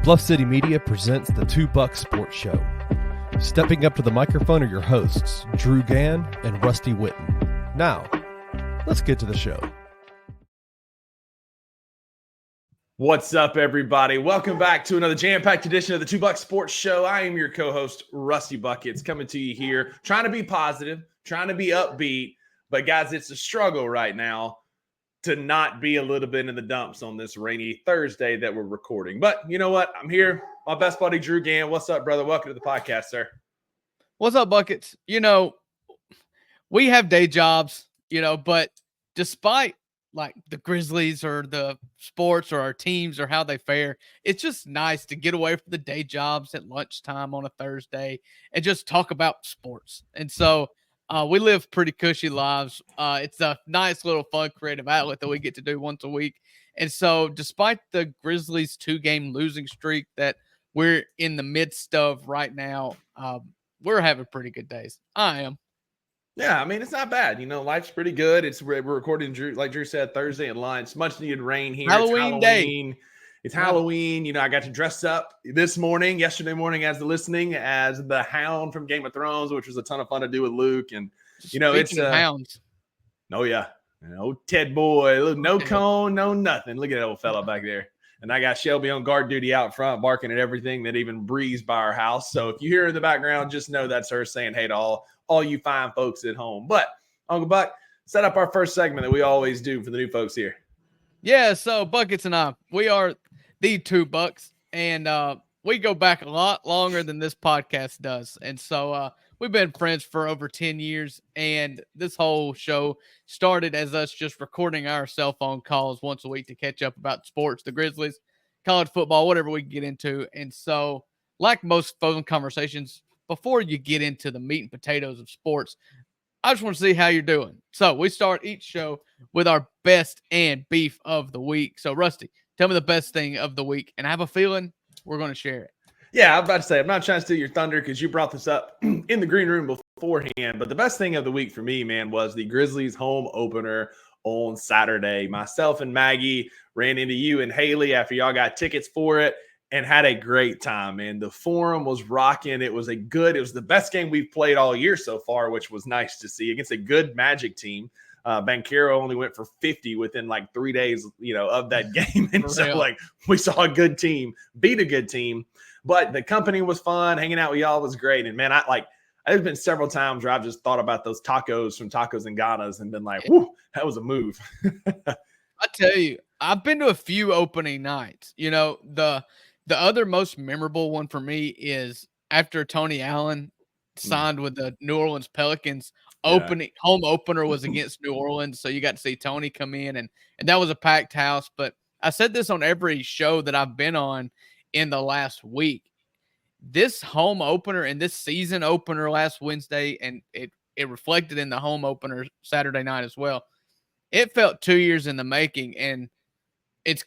Bluff City Media presents the Two Buck Sports Show. Stepping up to the microphone are your hosts, Drew Gann and Rusty Witten. Now, let's get to the show. What's up, everybody? Welcome back to another jam-packed edition of the Two Buck Sports Show. I am your co-host, Rusty Buckets, coming to you here, trying to be positive, trying to be upbeat, but guys, it's a struggle right now to not be a little bit in the dumps on this rainy Thursday that we're recording. But you know what? I'm here. My best buddy, Drew Gann. What's up, brother? Welcome to the podcast, sir. What's up, Buckets? You know, we have day jobs, but despite like the Grizzlies or the sports or our teams or how they fare, it's just nice to get away from the day jobs at lunchtime on a Thursday and just talk about sports. And so we live pretty cushy lives. It's a nice little fun creative outlet that we get to do once a week. And so despite the Grizzlies 2-game losing streak that we're in the midst of right now, we're having pretty good days. I am. Yeah, I mean, it's not bad. You know, life's pretty good. We're recording, Drew, like Drew said, Thursday at lunch. Much needed rain here. Halloween day. It's Halloween. You know, I got to dress up yesterday morning as the Hound from Game of Thrones, which was a ton of fun to do with Luke. And, you know, Speaking of hounds. Oh, yeah. Ted boy. Look, no cone, no nothing. Look at that old fella back there. And I got Shelby on guard duty out front, barking at everything that even breathes by our house. So if you hear in the background, just know that's her saying hey to all you fine folks at home. But Uncle Buck, set up our first segment that we always do for the new folks here. Yeah, so Buckets and I, we are the Two Bucks, and we go back a lot longer than this podcast does. And so we've been friends for over 10 years, and this whole show started as us just recording our cell phone calls once a week to catch up about sports, the Grizzlies, college football, whatever we can get into. And so, like most phone conversations, before you get into the meat and potatoes of sports, I just want to see how you're doing. So we start each show with our best and beef of the week. So Rusty, tell me the best thing of the week, and I have a feeling we're going to share it. Yeah, I'm about to say, I'm not trying to steal your thunder because you brought this up in the green room beforehand, but the best thing of the week for me, man, was the Grizzlies home opener on Saturday. Myself and Maggie ran into you and Haley after y'all got tickets for it and had a great time, man. The Forum was rocking. It was the best game we've played all year so far, which was nice to see against a good Magic team. Banchero only went for 50 within like 3 days, of that game. And so we saw a good team beat a good team, but the company was fun. Hanging out with y'all was great. And man, there's been several times where I've just thought about those tacos from Tacos and Ganas and been like, whoo, that was a move. I tell you, I've been to a few opening nights. The other most memorable one for me is after Tony Allen signed with the New Orleans Pelicans. Home opener was against New Orleans, so you got to see Tony come in, and that was a packed house. But I said this on every show that I've been on in the last week. This home opener and this season opener last Wednesday, and it reflected in the home opener Saturday night as well. It felt 2 years in the making, and it's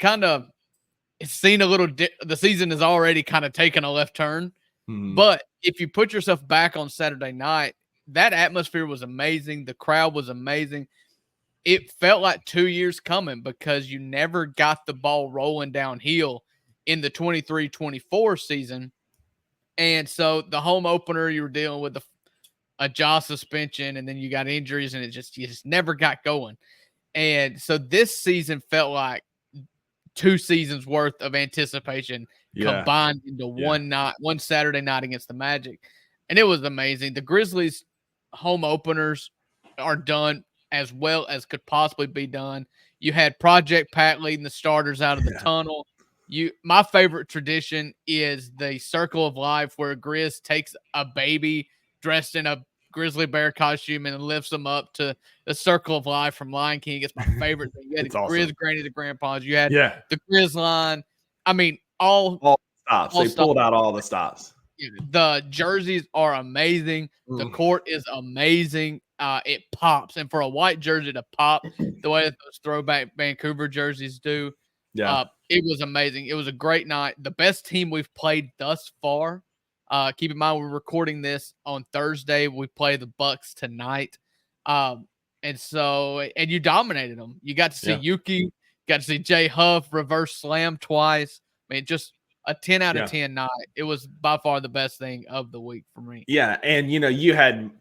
seen a little the season has already kind of taken a left turn. Mm-hmm. But if you put yourself back on Saturday night, that atmosphere was amazing. The crowd was amazing. It felt like 2 years coming because you never got the ball rolling downhill in the 23-24 season. And so the home opener, you were dealing with a jaw suspension, and then you got injuries, and you just never got going. And so this season felt like 2 seasons worth of anticipation combined into one Saturday night against the Magic. And it was amazing. The Grizzlies home openers are done as well as could possibly be done. You had Project Pat leading the starters out of the tunnel. My favorite tradition is the Circle of Life, where Grizz takes a baby dressed in a grizzly bear costume and lifts them up to the Circle of Life from Lion King. It's my favorite thing. You had the awesome. Grizz Granny to Grandpa's. You had the Grizz line. I mean, all stops. They pulled out all the stops. The jerseys are amazing. The court is amazing. It pops. And for a white jersey to pop the way that those throwback Vancouver jerseys do, it was amazing. It was a great night. The best team we've played thus far. Keep in mind, we're recording this on Thursday. We play the Bucks tonight. And you dominated them. You got to see Yuki, got to see Jay Huff reverse slam twice. I mean, just a 10 out of 10 night. It was by far the best thing of the week for me. Yeah, and you had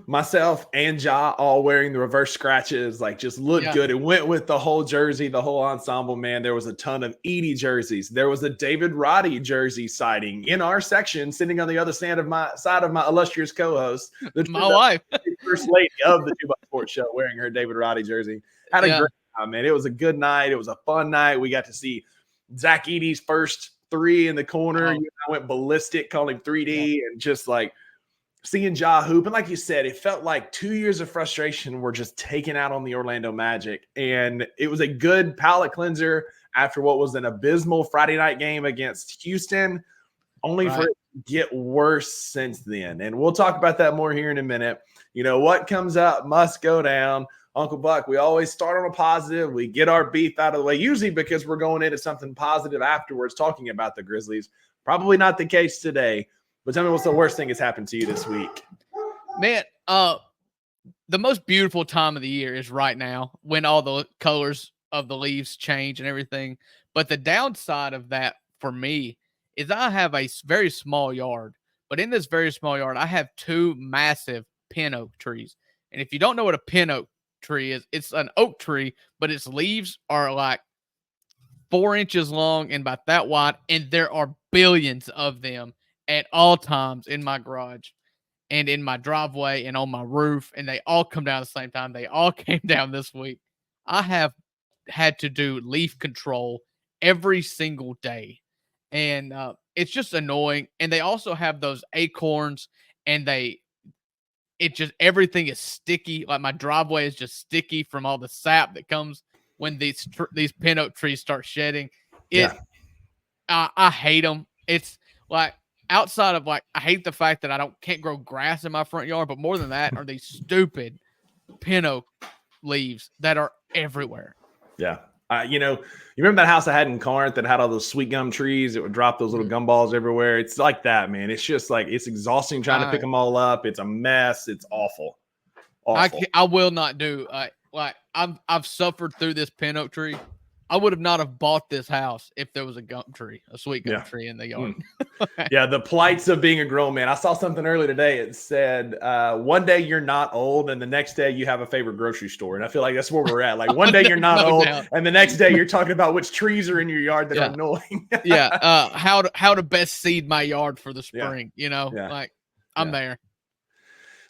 myself, and Ja all wearing the reverse scratches, like just looked good. It went with the whole jersey, the whole ensemble, man. There was a ton of Edie jerseys. There was a David Roddy jersey sighting in our section, sitting on the other side of my illustrious co-host, my wife, first lady of the 2 Buck Sports Show, wearing her David Roddy jersey. Had a great time, man. It was a good night. It was a fun night. We got to see Zach Edey's first 3 in the corner. I went ballistic, calling 3D, and just like seeing Ja hoop. And like you said, it felt like 2 years of frustration were just taken out on the Orlando Magic. And it was a good palate cleanser after what was an abysmal Friday night game against Houston, only for it to get worse since then. And we'll talk about that more here in a minute. What comes up must go down. Uncle Buck, we always start on a positive. We get our beef out of the way, usually because we're going into something positive afterwards, talking about the Grizzlies. Probably not the case today. But tell me, what's the worst thing that's happened to you this week? Man, the most beautiful time of the year is right now, when all the colors of the leaves change and everything. But the downside of that for me is I have a very small yard. But in this very small yard, I have 2 massive pin oak trees. And if you don't know what a pin oak tree is, it's an oak tree, but its leaves are like 4 inches long and about that wide, and there are billions of them at all times in my garage and in my driveway and on my roof, and they all come down at the same time. They all came down this week. I have had to do leaf control every single day, and it's just annoying. And they also have those acorns, and everything is sticky. Like my driveway is just sticky from all the sap that comes when these pin oak trees start shedding. I hate them. It's like, outside of like, I hate the fact that I can't grow grass in my front yard, but more than that are these stupid pin oak leaves that are everywhere. Yeah. You remember that house I had in Corinth that had all those sweet gum trees that would drop those little gumballs everywhere? It's like that, man. It's just like, it's exhausting trying to pick them all up. It's a mess. It's awful. I will not do I've suffered through this pin oak tree. I would have not have bought this house if there was a sweet gum tree in the yard. Yeah, the plights of being a grown man. I saw something earlier today. It said, one day you're not old, and the next day you have a favorite grocery store. And I feel like that's where we're at. Like, one day you're not old, and the next day you're talking about which trees are in your yard that are annoying. How to best seed my yard for the spring. I'm there.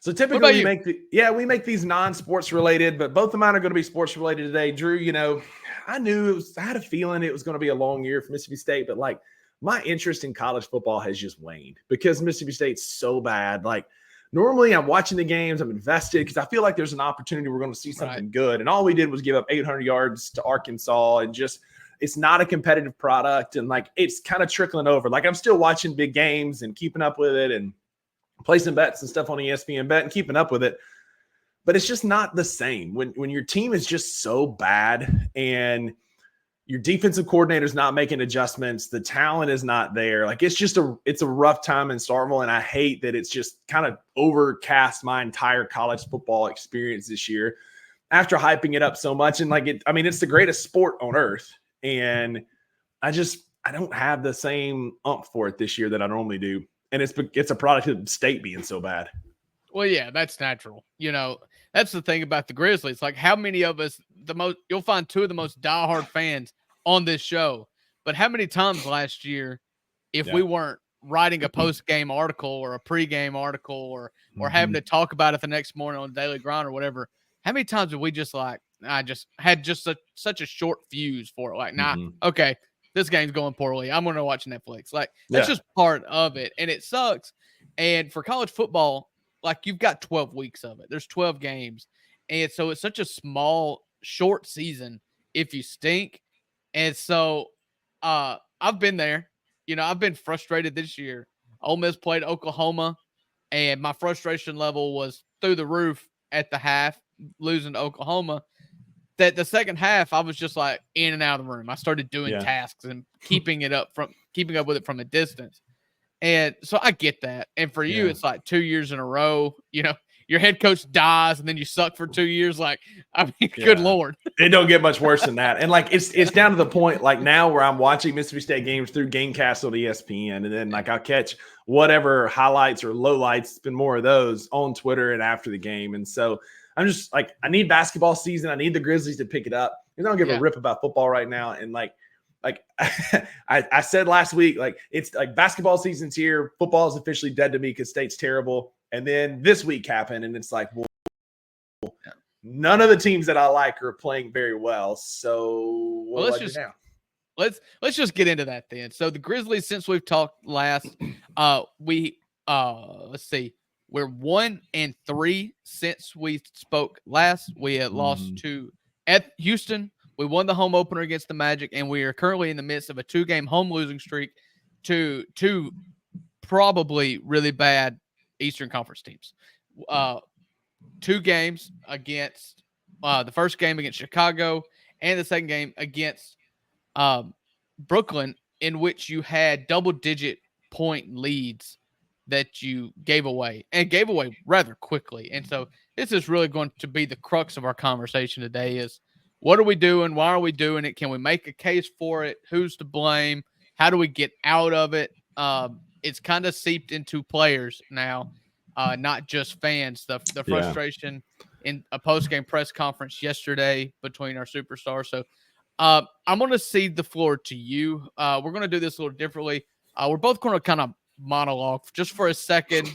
So typically we make these non-sports related, but both of mine are going to be sports related today. Drew, I had a feeling it was going to be a long year for Mississippi State, but like, my interest in college football has just waned because Mississippi State's so bad. Like, normally I'm watching the games, I'm invested because I feel like there's an opportunity we're going to see something good. And all we did was give up 800 yards to Arkansas, and just, it's not a competitive product. And like, it's kind of trickling over. Like, I'm still watching big games and keeping up with it and placing bets and stuff on ESPN Bet and keeping up with it. But it's just not the same when your team is just so bad and your defensive coordinator is not making adjustments. The talent is not there. Like, it's a rough time in Starkville. And I hate that it's just kind of overcast my entire college football experience this year after hyping it up so much. And like, it's the greatest sport on earth. And I don't have the same umph for it this year that I normally do. And it's a product of the state being so bad. Well, yeah, that's natural. That's the thing about the Grizzlies. Like, how many of us, you'll find 2 of the most diehard fans on this show. But how many times last year, if we weren't writing a post-game article or a pre-game article or having to talk about it the next morning on Daily Grind or whatever, how many times have we just like, I just had just such a short fuse for it? Like, okay, this game's going poorly, I'm going to watch Netflix. Like, that's just part of it. And it sucks. And for college football, like, you've got 12 weeks of it. There's 12 games. And so it's such a small, short season if you stink. And so I've been there. I've been frustrated this year. Ole Miss played Oklahoma, and my frustration level was through the roof at the half, losing to Oklahoma. That the second half, I was just like in and out of the room. I started doing tasks and keeping up with it from a distance. And so I get that. And for you, it's like 2 years in a row, your head coach dies and then you suck for 2 years. Like, I mean, good Lord. It don't get much worse than that. And like, it's down to the point like now where I'm watching Mississippi State games through Gamecast on ESPN. And then like I'll catch whatever highlights or lowlights. It's been more of those on Twitter and after the game. And so I'm just like, I need basketball season. I need the Grizzlies to pick it up. I don't give a rip about football right now. And like I said last week, like it's like basketball season's here. Football is officially dead to me because State's terrible. And then this week happened, and it's like, well, none of the teams that I like are playing very well. So let's just get into that then. So the Grizzlies, since we've talked last, let's see, we're 1-3 since we spoke last. We had lost to at Houston. We won the home opener against the Magic, and we are currently in the midst of a 2-game home losing streak to two probably really bad Eastern Conference teams. 2 games against the first game against Chicago and the second game against Brooklyn, in which you had double-digit point leads that you gave away rather quickly. And so this is really going to be the crux of our conversation today is, what are we doing? Why are we doing it? Can we make a case for it? Who's to blame? How do we get out of it? It's kind of seeped into players now, not just fans. The frustration in a post-game press conference yesterday between our superstars. So I'm going to cede the floor to you. We're going to do this a little differently. We're both going to kind of monologue just for a second,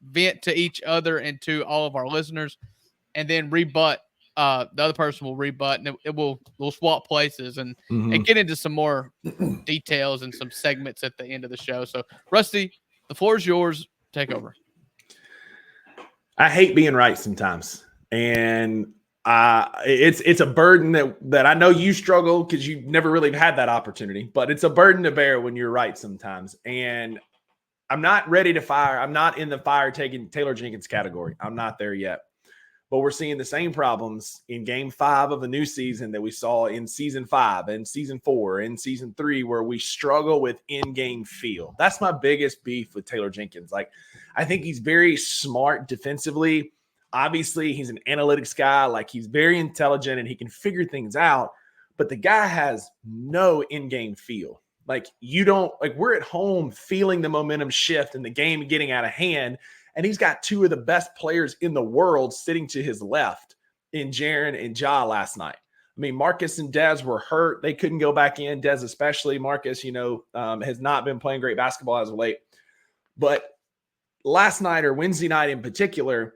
vent to each other and to all of our listeners, and then rebut. The other person will rebut, and we'll swap places and get into some more details and some segments at the end of the show. So, Rusty, the floor is yours. Take over. I hate being right sometimes, and it's a burden that I know you struggle because you've never really had that opportunity. But it's a burden to bear when you're right sometimes, and I'm not ready to fire. I'm not in the fire taking Taylor Jenkins category. I'm not there yet. But we're seeing the same problems in game 5 of a new season that we saw in season 5 and season 4 and season 3, where we struggle with in-game feel. That's my biggest beef with Taylor Jenkins. Like, I think he's very smart defensively. Obviously, he's an analytics guy. Like, he's very intelligent and he can figure things out. But the guy has no in-game feel. Like, we're at home feeling the momentum shift and the game getting out of hand. And he's got 2 of the best players in the world sitting to his left in Jaren and Ja last night. I mean, Marcus and Dez were hurt. They couldn't go back in. Dez especially. Marcus, has not been playing great basketball as of late. But last night, or Wednesday night in particular,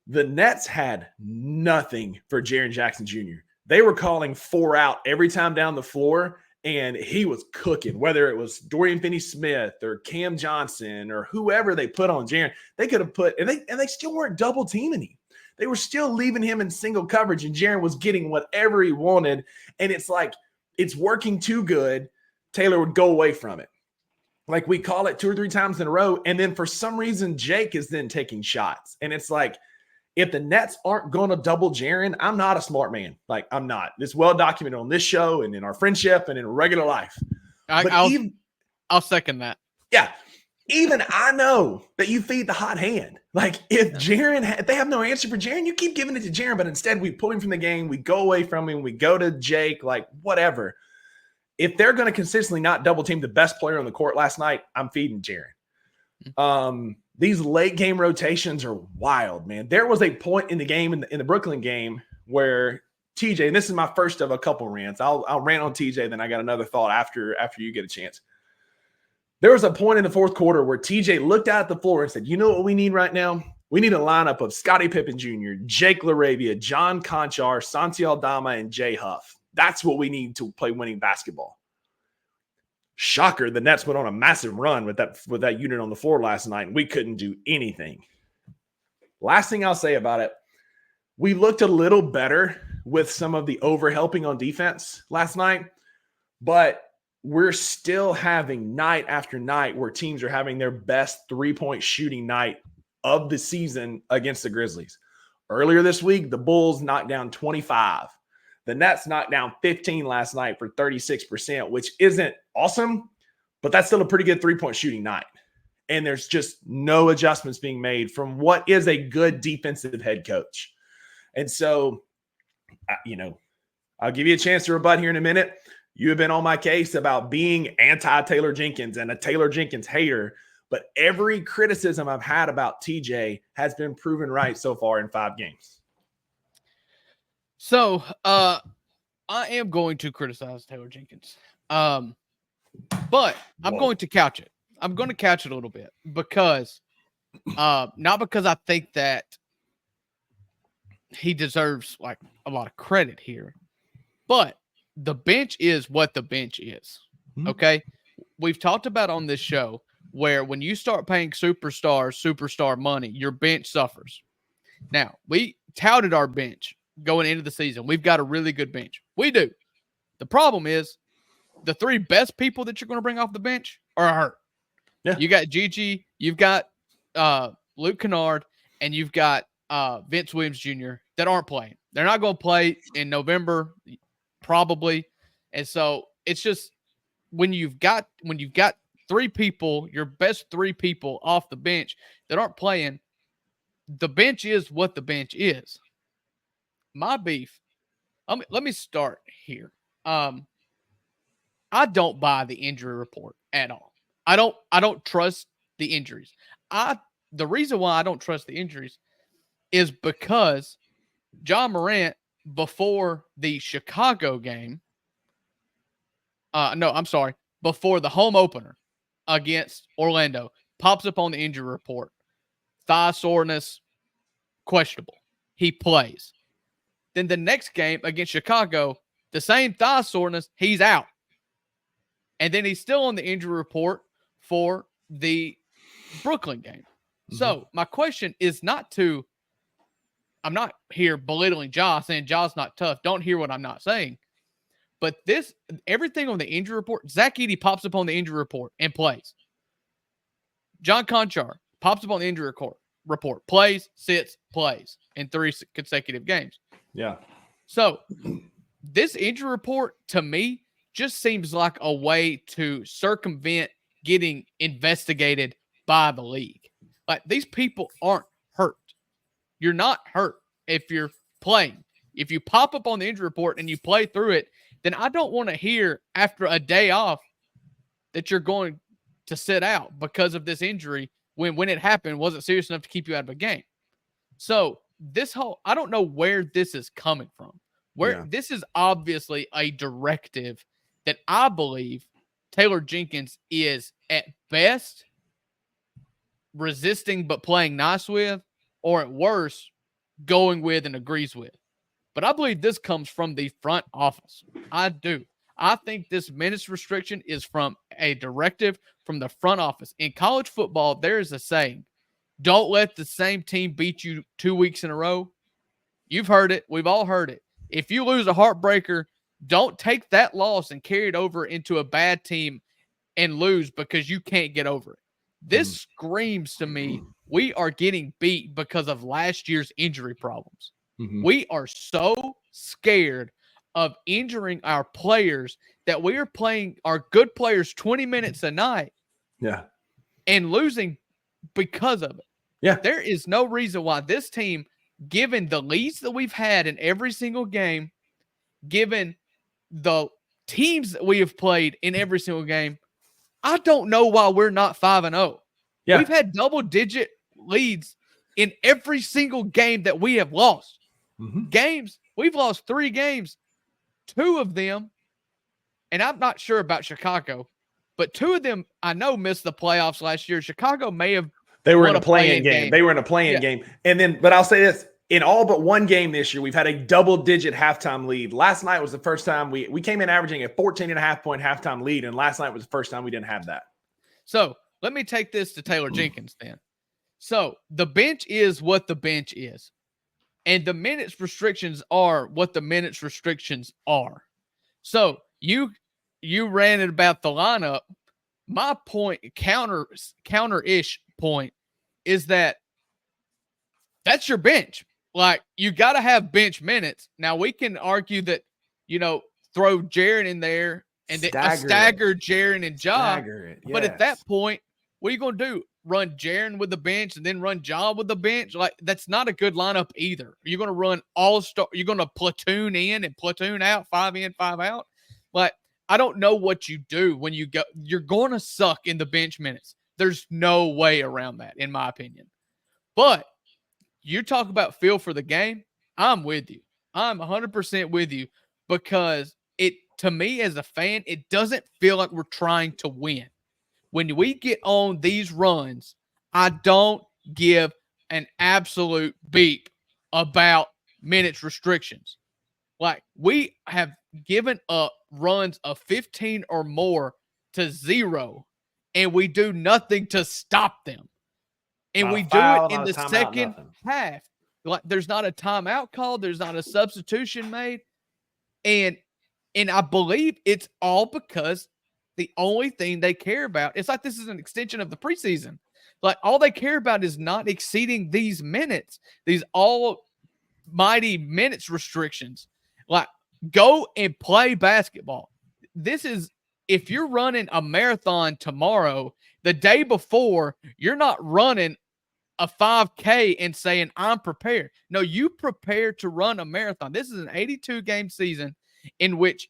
the Nets had nothing for Jaren Jackson Jr. They were calling 4 out every time down the floor, and he was cooking, whether it was Dorian Finney-Smith or Cam Johnson or whoever they put on Jaren. They could have put – and they still weren't double teaming him. They were still leaving him in single coverage, and Jaren was getting whatever he wanted. And it's like it's working too good. Taylor would go away from it. Like, we call it 2 or 3 times in a row, and then for some reason Jake is then taking shots. And it's like, if the Nets aren't going to double Jaren, I'm not a smart man. Like, I'm not. It's well documented on this show and in our friendship and in regular life. I'll second that. Yeah. Even I know that you feed the hot hand. Like, if if they have no answer for Jaren, you keep giving it to Jaren, but instead we pull him from the game. We go away from him. We go to Jake, like whatever. If they're going to consistently not double team the best player on the court last night, I'm feeding Jaren. These late game rotations are wild, man. There was a point in the game, in the Brooklyn game, where TJ, and this is my first of a couple rants. I'll rant on TJ, then I got another thought after you get a chance. There was a point in the fourth quarter where TJ looked out at the floor and said, you know what we need right now? We need a lineup of Scottie Pippen Jr., Jake LaRavia, John Conchar, Santi Aldama, and Jay Huff. That's what we need to play winning basketball. Shocker, the Nets went on a massive run with that unit on the floor last night, and we couldn't do anything. Last thing I'll say about it, we looked a little better with some of the overhelping on defense last night, but we're still having night after night where teams are having their best three-point shooting night of the season against the Grizzlies. Earlier this week, the Bulls knocked down 25. The Nets knocked down 15 last night for 36%, which isn't awesome, but that's still a pretty good three-point shooting night. And there's just no adjustments being made from what is a good defensive head coach. And so, I'll give you a chance to rebut here in a minute. You have been on my case about being anti-Taylor Jenkins and a Taylor Jenkins hater, but every criticism I've had about TJ has been proven right so far in 5 games. So, I am going to criticize Taylor Jenkins, but I'm going to couch it. I'm going to couch it a little bit because, not because I think that he deserves like a lot of credit here, but the bench is what the bench is. Okay. We've talked about on this show where when you start paying superstar money, your bench suffers. Now, we touted our bench going into the season. We've got a really good bench. We do. The problem is the 3 best people that you're going to bring off the bench are hurt. Yeah. You got Gigi, you've got Luke Kennard, and you've got Vince Williams Jr. that aren't playing. They're not going to play in November, probably. And so it's just when you've got 3 people, your best 3 people off the bench that aren't playing, the bench is what the bench is. My beef, let me start here. I don't buy the injury report at all. I don't trust the injuries. The reason why I don't trust the injuries is because John Morant, before the Chicago game, before the home opener against Orlando, pops up on the injury report. Thigh soreness, questionable. He plays. Then the next game against Chicago, the same thigh soreness, he's out. And then he's still on the injury report for the Brooklyn game. So my question is I'm not here belittling Ja, saying Ja's not tough. Don't hear what I'm not saying. But everything on the injury report, Zach Edey pops up on the injury report and plays. John Conchar pops up on the injury report, plays, sits, plays in 3 consecutive games. Yeah. So this injury report to me just seems like a way to circumvent getting investigated by the league. Like, these people aren't hurt. You're not hurt if you're playing. If you pop up on the injury report and you play through it, then I don't want to hear after a day off that you're going to sit out because of this injury when it happened wasn't serious enough to keep you out of a game. So I don't know where this is coming from. This is obviously a directive that I believe Taylor Jenkins is at best resisting but playing nice with, or at worst going with and agrees with. But I believe this comes from the front office. I do. I think this minutes restriction is from a directive from the front office. In college football, there is a saying, don't let the same team beat you 2 weeks in a row. You've heard it. We've all heard it. If you lose a heartbreaker, don't take that loss and carry it over into a bad team and lose because you can't get over it. This screams to me, we are getting beat because of last year's injury problems. We are so scared of injuring our players that we are playing our good players 20 minutes a night and losing because of it. Yeah. There is no reason why this team, given the leads that we've had in every single game, given the teams that we have played in every single game, I don't know why we're not 5-0. Yeah. We've had double-digit leads in every single game that we have lost. Games, we've lost 3 games. 2 of them, and I'm not sure about Chicago, but 2 of them I know missed the playoffs last year. Chicago may have. They were in a play-in game. They were in a play-in game. And then, but I'll say this, in all but 1 game this year, we've had a double-digit halftime lead. Last night was the first time we came in averaging a 14.5-point halftime lead, and last night was the first time we didn't have that. So let me take this to Taylor Jenkins then. So the bench is what the bench is. And the minutes restrictions are what the minutes restrictions are. So you ran it about the lineup. My point, counter-ish point, is that that's your bench. Like, you got to have bench minutes. Now, we can argue that, throw Jaren in there and stagger Jaren and Ja. But at that point, What are you going to do? Run Jaren with the bench and then run Ja with the bench? Like, that's not a good lineup either. You're going to run all-star. You're going to platoon in and platoon out, 5 in, 5 out. Like, I don't know what you do when you go. You're going to suck in the bench minutes. There's no way around that, in my opinion. But you talk about feel for the game, I'm with you. I'm 100% with you because to me as a fan, it doesn't feel like we're trying to win. When we get on these runs, I don't give an absolute beep about minutes restrictions. Like, we have given up runs of 15 or more to 0, and we do nothing to stop them. And we do it in the second half. Like, there's not a timeout called. There's not a substitution made. And I believe it's all because the only thing they care about, it's like this is an extension of the preseason. Like, all they care about is not exceeding these minutes, these almighty minutes restrictions. Like, go and play basketball. This is, if you're running a marathon tomorrow, the day before, you're not running a 5K and saying, I'm prepared. No, you prepare to run a marathon. This is an 82-game season in which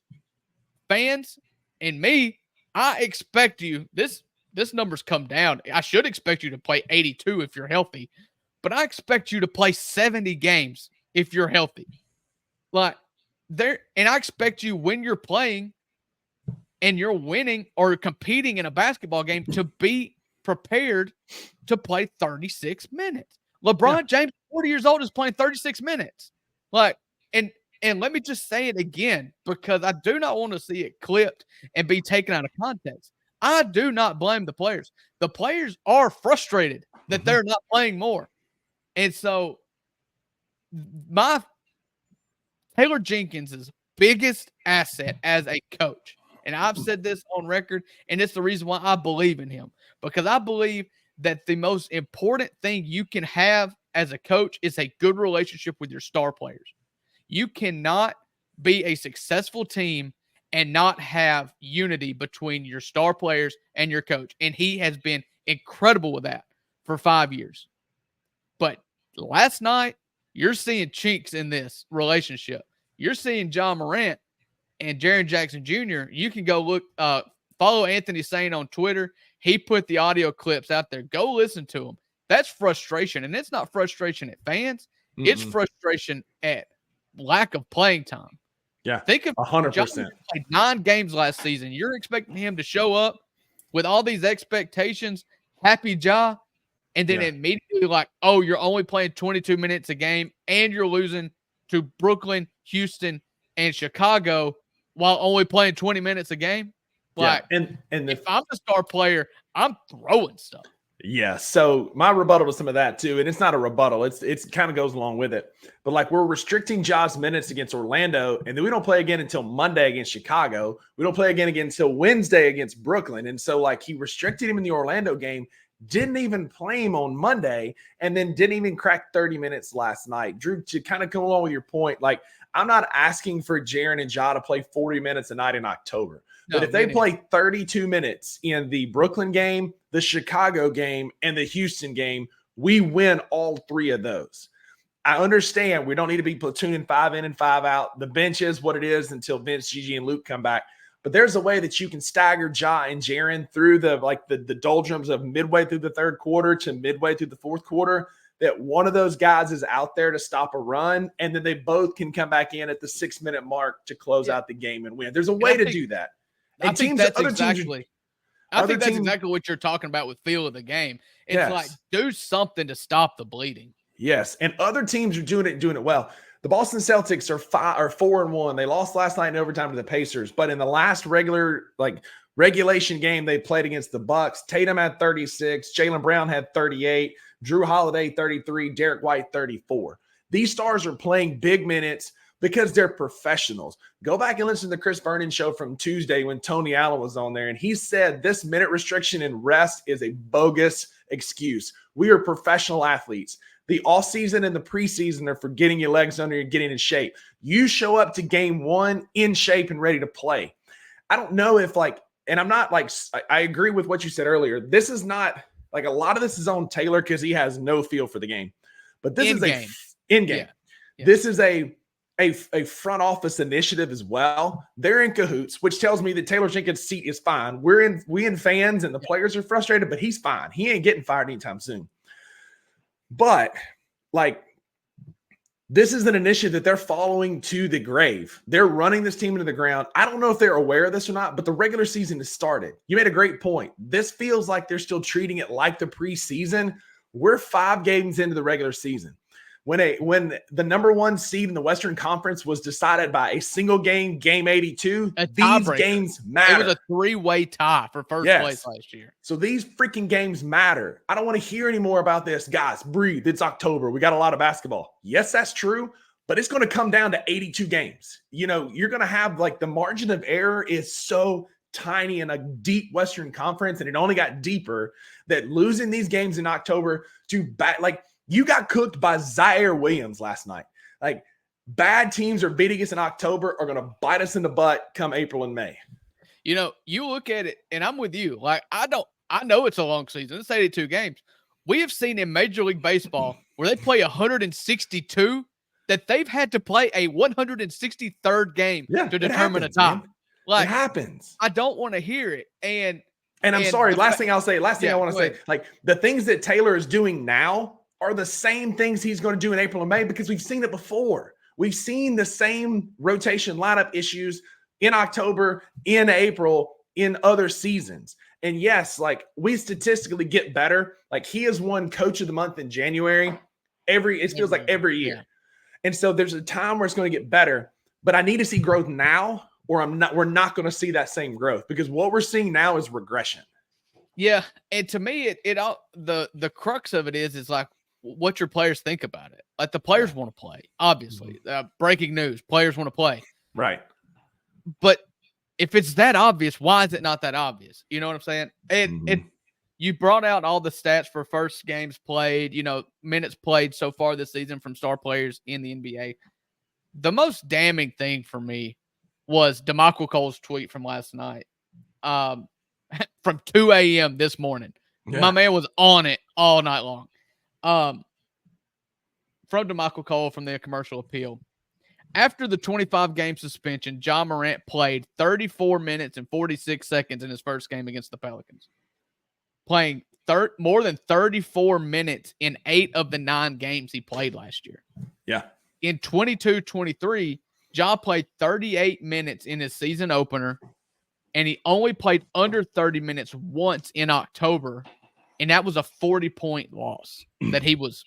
fans and me, I expect you, this number's come down. I should expect you to play 82 if you're healthy, but I expect you to play 70 games if you're healthy. Like, and I expect you, when you're playing and you're winning or competing in a basketball game, to be prepared to play 36 minutes. LeBron James, 40 years old, is playing 36 minutes. Like, and let me just say it again, because I do not want to see it clipped and be taken out of context. I do not blame the players. The players are frustrated that they're not playing more. And so Taylor Jenkins' biggest asset as a coach, and I've said this on record, and it's the reason why I believe in him, because I believe that the most important thing you can have as a coach is a good relationship with your star players. You cannot be a successful team and not have unity between your star players and your coach. And he has been incredible with that for 5 years. But last night, you're seeing chinks in this relationship. You're seeing John Morant and Jaren Jackson Jr. You can go look, follow Anthony Sane on Twitter. He put the audio clips out there. Go listen to them. That's frustration. And it's not frustration at fans. It's frustration at lack of playing time. Yeah, think of 100%. John played 9 games last season. You're expecting him to show up with all these expectations, happy Ja, and then immediately like, oh, you're only playing 22 minutes a game and you're losing to Brooklyn, Houston, and Chicago while only playing 20 minutes a game. Like, and if I'm the star player, I'm throwing stuff. Yeah, so my rebuttal to some of that too, and it's not a rebuttal, it's kind of goes along with it. But like, we're restricting Ja's minutes against Orlando, and then we don't play again until Monday against Chicago. We don't play again until Wednesday against Brooklyn. And so like, he restricted him in the Orlando game, didn't even play him on Monday, and then didn't even crack 30 minutes last night. Drew, to kind of come along with your point, like, I'm not asking for Jaren and Ja to play 40 minutes a night in October. But if they play 32 minutes in the Brooklyn game, the Chicago game, and the Houston game, we win all 3 of those. I understand we don't need to be platooning 5 in and 5 out. The bench is what it is until Vince, Gigi, and Luke come back. But there's a way that you can stagger Ja and Jaren through the doldrums of midway through the third quarter to midway through the fourth quarter, that one of those guys is out there to stop a run, and then they both can come back in at the 6-minute mark to close out the game and win. There's a way to do that. I think that's exactly what you're talking about with feel of the game. It's like, do something to stop the bleeding. Yes, and other teams are doing it well. The Boston Celtics are 4-1. They lost last night in overtime to the Pacers, but in the last regulation game they played against the Bucks, Tatum had 36, Jaylen Brown had 38, Drew Holiday 33, Derek White 34. These stars are playing big minutes because they're professionals. Go back and listen to the Chris Vernon show from Tuesday when Tony Allen was on there, and he said this minute restriction and rest is a bogus excuse. We are professional athletes. The offseason and the preseason are for getting your legs under and getting in shape. You show up to game 1 in shape and ready to play. I don't know if and I'm not like, I agree with what you said earlier. This is not like a lot of this is on Taylor because he has no feel for the game. But this is in game. Yeah. This is a front office initiative as well. They're in cahoots, which tells me that Taylor Jenkins' seat is fine. We in fans and the players are frustrated, but he's fine. He ain't getting fired anytime soon. But like, this is an initiative that they're following to the grave. They're running this team into the ground. I don't know if they're aware of this or not, but the regular season has started. You made a great point. This feels like they're still treating it like the preseason. We're 5 games into the regular season. When the number 1 seed in the Western Conference was decided by a single game 82, these games matter. It was a 3-way tie for first place last year. So these freaking games matter. I don't want to hear any more about this. Guys, breathe. It's October. We got a lot of basketball. Yes, that's true, but it's going to come down to 82 games. You know, you're going to have like the margin of error is so tiny in a deep Western Conference, and it only got deeper that losing these games in October to back like – you got cooked by Zaire Williams last night. Like, bad teams are beating us in October are going to bite us in the butt come April and May. You know, you look at it, and I'm with you. Like, I know it's a long season. It's 82 games. We have seen in Major League Baseball where they play 162 that they've had to play a 163rd game to determine a tie. Like, it happens. I don't want to hear it. And I'm sorry. Last thing I want to say, like, the things that Taylor is doing now are the same things he's going to do in April and May because we've seen it before. We've seen the same rotation lineup issues in October, in April, in other seasons. And yes, like, we statistically get better. Like, he has won Coach of the Month in January. It feels like every year. Yeah. And so there's a time where it's going to get better, but I need to see growth now or we're not going to see that same growth because what we're seeing now is regression. Yeah. And to me, it all the crux of it is like, what your players think about it. Like, the players want to play, obviously. Breaking news, players want to play. Right. But if it's that obvious, why is it not that obvious? You know what I'm saying? And you brought out all the stats for first games played, you know, minutes played so far this season from star players in the NBA. The most damning thing for me was DeMichael Cole's tweet from last night, from 2 a.m. this morning. Yeah. My man was on it all night long. From DeMichael Cole from the Commercial Appeal. After the 25-game suspension, Ja Morant played 34 minutes and 46 seconds in his first game against the Pelicans, playing more than 34 minutes in 8 of the 9 games he played last year. Yeah. In 22-23, Ja played 38 minutes in his season opener, and he only played under 30 minutes once in October. And that was a 40-point loss that he was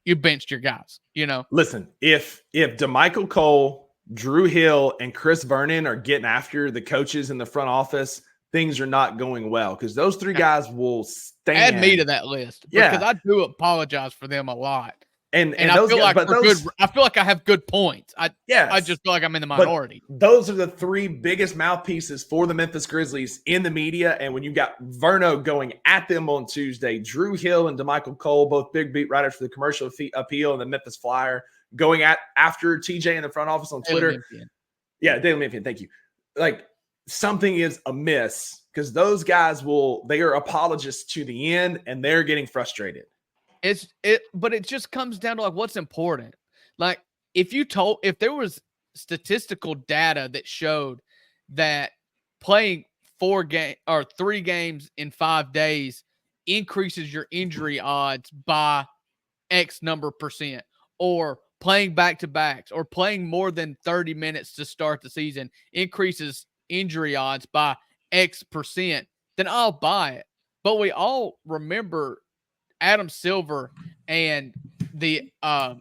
you benched your guys, you know. Listen, if DeMichael Cole, Drew Hill, and Chris Vernon are getting after the coaches in the front office, things are not going well because those 3 guys will stand. Add me to that list because I do apologize for them a lot. And I those feel guys, like I feel like I have good points. I just feel like I'm in the minority. But those are the 3 biggest mouthpieces for the Memphis Grizzlies in the media. And when you got Verno going at them on Tuesday, Drew Hill and DeMichael Cole, both big beat writers for the Commercial Appeal and the Memphis Flyer, going after TJ in the front office on Twitter. Daily Memphian, thank you. Like, something is amiss because those guys they are apologists to the end and they're getting frustrated. But it just comes down to like what's important. Like, if there was statistical data that showed that playing 3 games in 5 days increases your injury odds by X number percent, or playing back-to-backs, or playing more than 30 minutes to start the season increases injury odds by X percent, then I'll buy it. But we all remember Adam Silver and the I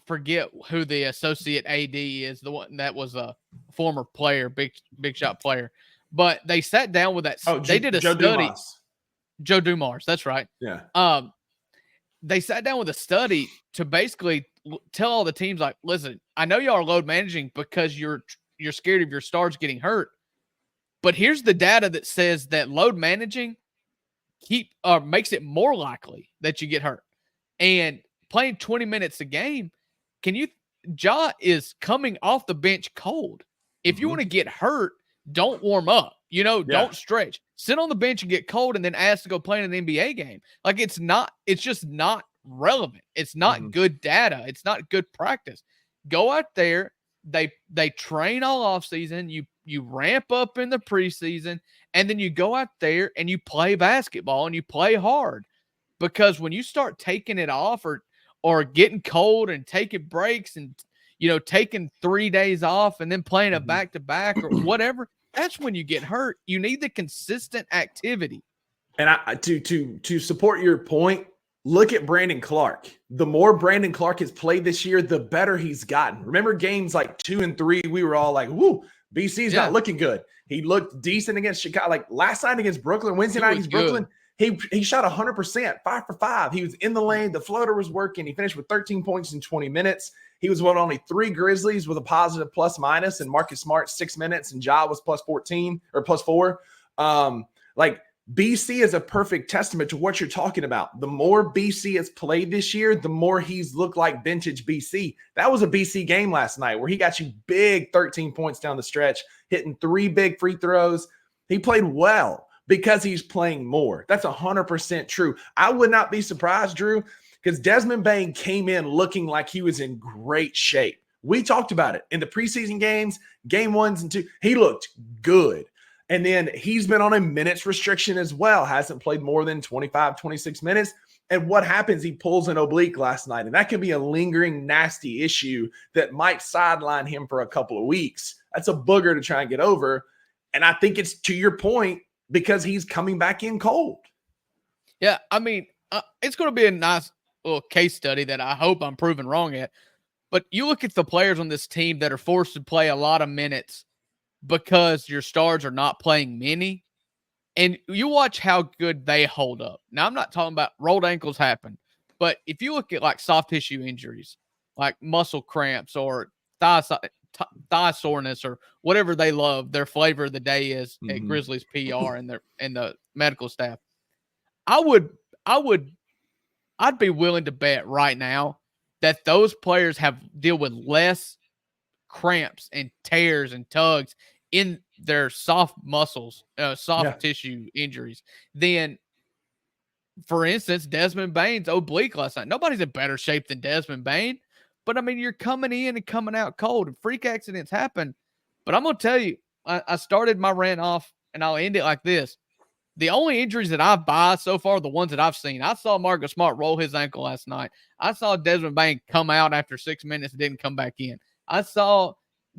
forget who the associate AD is, the one that was a former player, big shot player. But they sat down with that. They did a Joe study. Dumars. Joe Dumars, that's right. Yeah. They sat down with a study to basically tell all the teams, like, listen, I know y'all are load managing because you're scared of your stars getting hurt, but here's the data that says that load managing makes it more likely that you get hurt. And playing 20 minutes a game, Ja is coming off the bench cold. If you want to get hurt, don't warm up. Yeah. Don't stretch. Sit on the bench and get cold and then ask to go play in an NBA game. Like, it's just not relevant. It's not good data. It's not good practice. Go out there. They train all off season. You ramp up in the preseason, and then you go out there and you play basketball and you play hard. Because when you start taking it off or getting cold and taking breaks and taking 3 days off and then playing a back-to-back or whatever, that's when you get hurt. You need the consistent activity. And to support your point, look at Brandon Clark. The more Brandon Clark has played this year, the better he's gotten. Remember games like 2 and 3, we were all like, whoo, BC's not looking good. He looked decent against Chicago. Like last night against Brooklyn, Wednesday night against Brooklyn, he shot 100%, 5 for 5. He was in the lane. The floater was working. He finished with 13 points in 20 minutes. He was one of only 3 Grizzlies with a positive plus-minus, and Marcus Smart 6 minutes, and Ja was plus 14 or plus 4. Like BC is a perfect testament to what you're talking about. The more BC has played this year, the more he's looked like vintage BC. That was a BC game last night where he got you big 13 points down the stretch, hitting 3 big free throws. He played well because he's playing more. That's 100% true. I would not be surprised, Drew, because Desmond Bane came in looking like he was in great shape. We talked about it in the preseason games, game 1s and 2. He looked good. And then he's been on a minutes restriction as well. Hasn't played more than 25, 26 minutes. And what happens? He pulls an oblique last night. And that can be a lingering, nasty issue that might sideline him for a couple of weeks. That's a booger to try and get over. And I think it's to your point because he's coming back in cold. Yeah, I mean, it's going to be a nice little case study that I hope I'm proven wrong at. But you look at the players on this team that are forced to play a lot of minutes because your stars are not playing many, and you watch how good they hold up. Now, I'm not talking about rolled ankles happen, but if you look at like soft tissue injuries, like muscle cramps or thigh soreness or whatever they love, their flavor of the day is at Grizzlies PR and the medical staff, I'd be willing to bet right now that those players deal with less cramps and tears and tugs in their soft muscles, tissue injuries than, for instance, Desmond Bane's oblique last night. Nobody's in better shape than Desmond Bane, but I mean, you're coming in and coming out cold, and freak accidents happen. But I'm going to tell you, I started my rant off, and I'll end it like this. The only injuries that I've buy so far are the ones that I've seen. I saw Marcus Smart roll his ankle last night. I saw Desmond Bane come out after 6 minutes and didn't come back in. I saw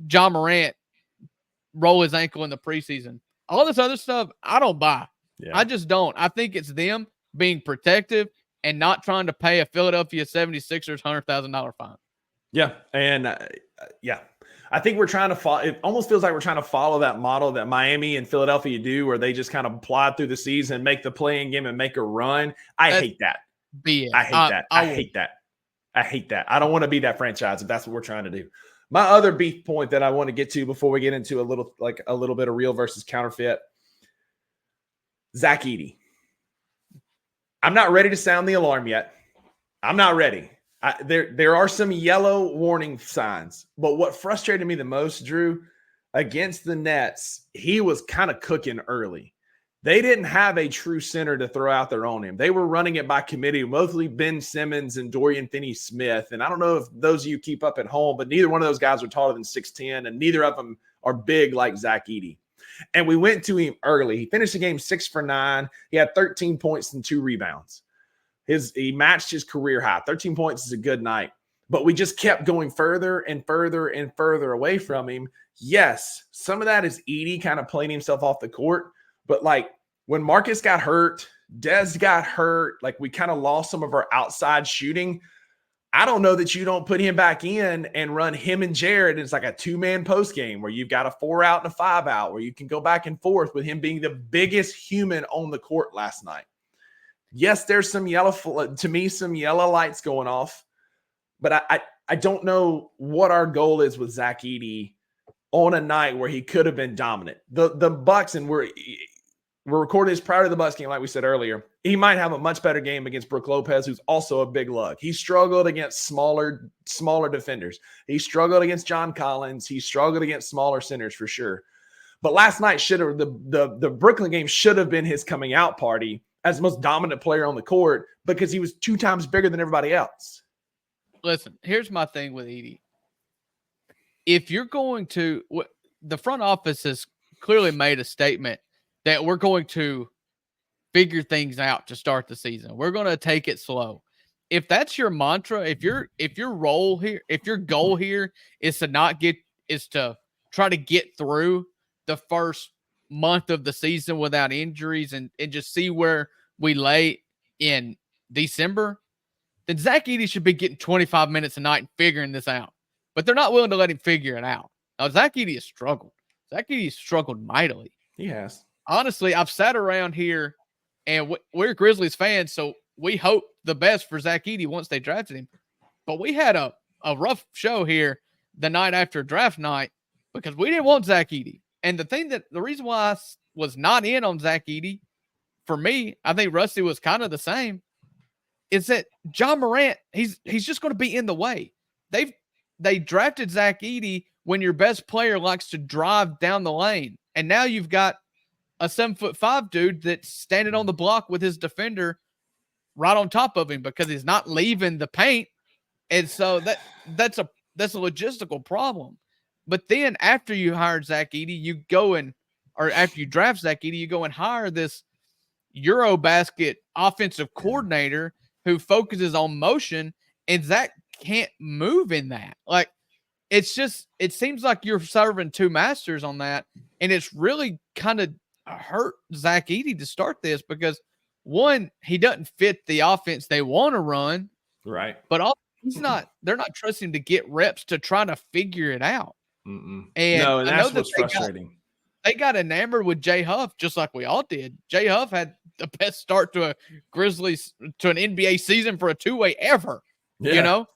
John Morant roll his ankle in the preseason. All this other stuff, I don't buy. Yeah. I just don't. I think it's them being protective and not trying to pay a Philadelphia 76ers $100,000 fine. Yeah. And I think we're trying to follow. It almost feels like we're trying to follow that model that Miami and Philadelphia do, where they just kind of plod through the season, make the play-in game, and make a run. I hate that. I hate that. I don't want to be that franchise if that's what we're trying to do. My other beef point that I want to get to before we get into a little bit of real versus counterfeit. Zach Edey. I'm not ready to sound the alarm yet. I'm not ready. There are some yellow warning signs, but what frustrated me the most, Drew, against the Nets, he was kind of cooking early. They didn't have a true center to throw out there on him. They were running it by committee, mostly Ben Simmons and Dorian Finney-Smith. And I don't know if those of you keep up at home, but neither one of those guys are taller than 6'10", and neither of them are big like Zach Edey. And we went to him early. He finished the game 6 for 9. He had 13 points and 2 rebounds. He matched his career high. 13 points is a good night. But we just kept going further and further and further away from him. Yes, some of that is Edey kind of playing himself off the court. But like when Marcus got hurt, Dez got hurt, like we kind of lost some of our outside shooting. I don't know that you don't put him back in and run him and Jared. It's like a 2-man post game where you've got a 4 out and a 5 out where you can go back and forth with him being the biggest human on the court last night. Yes, there's some yellow lights going off, but I don't know what our goal is with Zach Edey on a night where he could have been dominant. The Bucks, and we're recording this prior to the Bucks game, like we said earlier. He might have a much better game against Brook Lopez, who's also a big lug. He struggled against smaller defenders. He struggled against John Collins. He struggled against smaller centers for sure. But last night the Brooklyn game should have been his coming out party as the most dominant player on the court because he was 2 times bigger than everybody else. Listen, here's my thing with Edey. If you're going to – the front office has clearly made a statement that we're going to figure things out to start the season. We're going to take it slow. If that's your mantra, if your goal here is to try to get through the first month of the season without injuries and just see where we lay in December, then Zach Edey should be getting 25 minutes a night and figuring this out. But they're not willing to let him figure it out. Now, Zach Edey has struggled. Zach Edey has struggled mightily. He has. Honestly, I've sat around here, and we're Grizzlies fans, so we hope the best for Zach Edey once they drafted him. But we had a rough show here the night after draft night because we didn't want Zach Edey. And the reason why I was not in on Zach Edey, for me, I think Rusty was kind of the same, is that John Morant, he's just going to be in the way. They drafted Zach Edey when your best player likes to drive down the lane. And now you've got a 7'5" dude that's standing on the block with his defender right on top of him because he's not leaving the paint. And so that's a logistical problem. But then after you hired Zach Edey, after you draft Zach Edey, you go and hire this Eurobasket offensive coordinator who focuses on motion, and Zach can't move in that. Like, it seems like you're serving 2 masters on that, and it's really kind of hurt Zach Edey to start this because, one, he doesn't fit the offense they want to run, right? But also, they're not trusting him to get reps to try to figure it out. And that's what's frustrating. They got enamored with Jay Huff just like we all did. Jay Huff had the best start to an NBA season for a 2-way ever. Yeah. You know,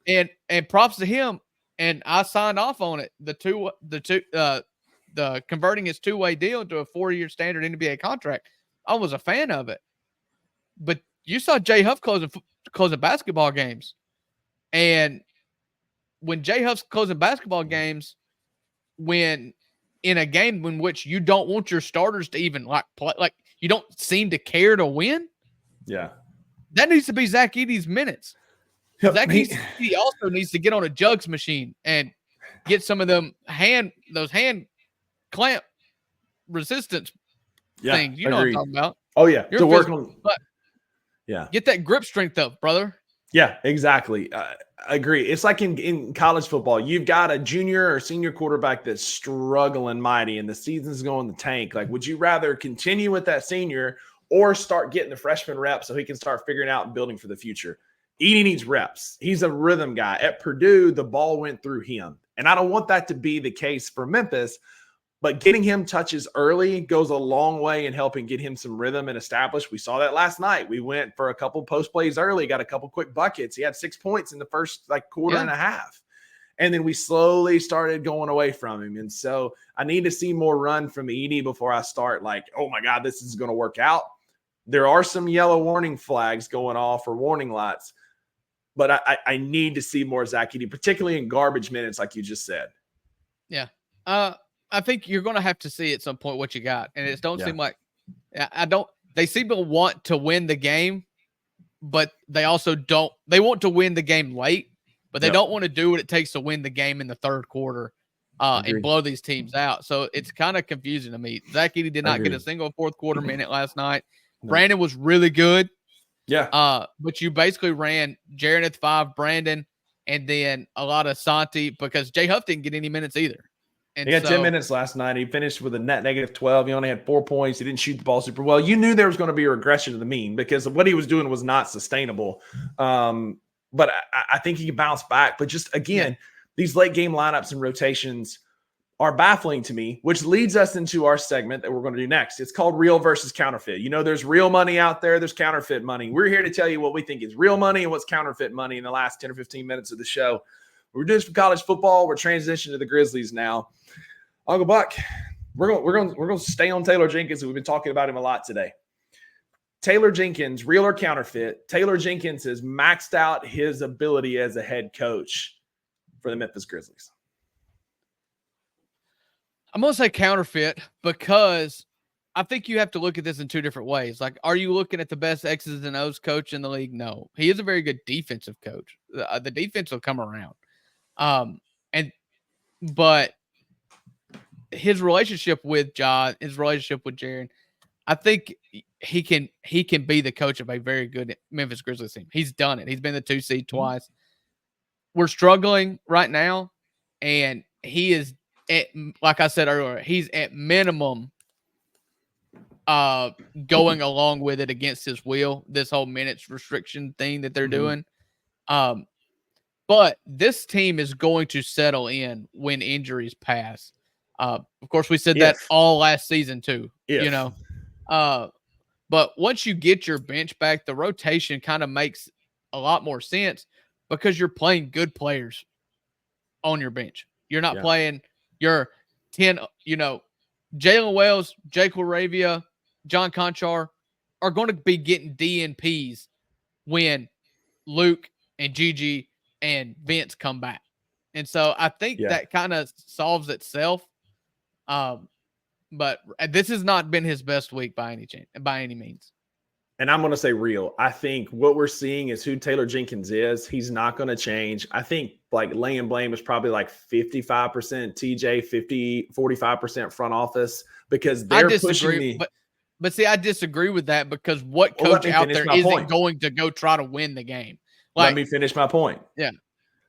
and props to him. And I signed off on it. The converting his 2-way deal into a 4-year standard NBA contract. I was a fan of it. But you saw Jay Huff closing basketball games, and when Jay Huff's closing basketball games, when in a game in which you don't want your starters to even play, you don't seem to care to win. Yeah, that needs to be Zach Edey's minutes. Yep. Zach Edey also needs to get on a jugs machine and get some of those hand clamp resistance things. You know what I'm talking about? Oh yeah, to work on. Get that grip strength up, brother. Yeah, exactly. I agree. It's like in college football. You've got a junior or senior quarterback that's struggling mighty and the season's going the tank. Like, would you rather continue with that senior or start getting the freshman reps so he can start figuring out and building for the future? Edey needs reps. He's a rhythm guy. At Purdue, the ball went through him. And I don't want that to be the case for Memphis, but getting him touches early goes a long way in helping get him some rhythm and establish. We saw that last night. We went for a couple post plays early, got a couple quick buckets. He had 6 points in the first quarter and a half. And then we slowly started going away from him. And so I need to see more run from Edey before I start oh my God, this is going to work out. There are some yellow warning flags going off or warning lights, but I need to see more Zach Edey, particularly in garbage minutes, like you just said. Yeah. I think you're going to have to see at some point what you got. And it don't seem like they seem to want to win the game, but they also don't. They want to win the game late, but they don't want to do what it takes to win the game in the third quarter and blow these teams out. So it's kind of confusing to me. Zach Edey did not get a single fourth quarter minute last night. No. Brandon was really good. Yeah. But you basically ran Jaren at 5, Brandon, and then a lot of Santi because Jay Huff didn't get any minutes either. And he had 10 minutes last night. He finished with a net -12. He only had 4 points. He didn't shoot the ball super well. You knew there was going to be a regression to the mean because what he was doing was not sustainable. But I think he can bounce back. But just, again, these late game lineups and rotations are baffling to me, which leads us into our segment that we're going to do next. It's called Real versus Counterfeit. You know, there's real money out there. There's counterfeit money. We're here to tell you what we think is real money and what's counterfeit money in the last 10 or 15 minutes of the show. We're doing this for college football. We're transitioning to the Grizzlies now. Uncle Buck, we're going to stay on Taylor Jenkins. We've been talking about him a lot today. Taylor Jenkins, real or counterfeit? Taylor Jenkins has maxed out his ability as a head coach for the Memphis Grizzlies. I'm going to say counterfeit because I think you have to look at this in two different ways. Like, are you looking at the best X's and O's coach in the league? No. He is a very good defensive coach. The defense will come around. But his relationship with John, his relationship with Jaron, I think he can be the coach of a very good Memphis Grizzlies team. He's done it. He's been the 2 seed twice. We're struggling right now, and he is like I said earlier, he's at minimum going along with it against his will, this whole minutes restriction thing that they're doing. But this team is going to settle in when injuries pass. Of course, we said that all last season too, but once you get your bench back, the rotation kind of makes a lot more sense because you're playing good players on your bench. You're not playing your 10, Jalen Wells, Jake LaRavia, John Conchar are going to be getting DNPs when Luke and Gigi and Vince come back. And so I think that kind of solves itself. But this has not been his best week by any means. And I'm going to say real. I think what we're seeing is who Taylor Jenkins is. He's not going to change. I think like laying blame is probably like 55% TJ, 45% front office because they're pushing me. But see, I disagree with that because what coach out there isn't going to go try to win the game? Let me finish my point. Yeah.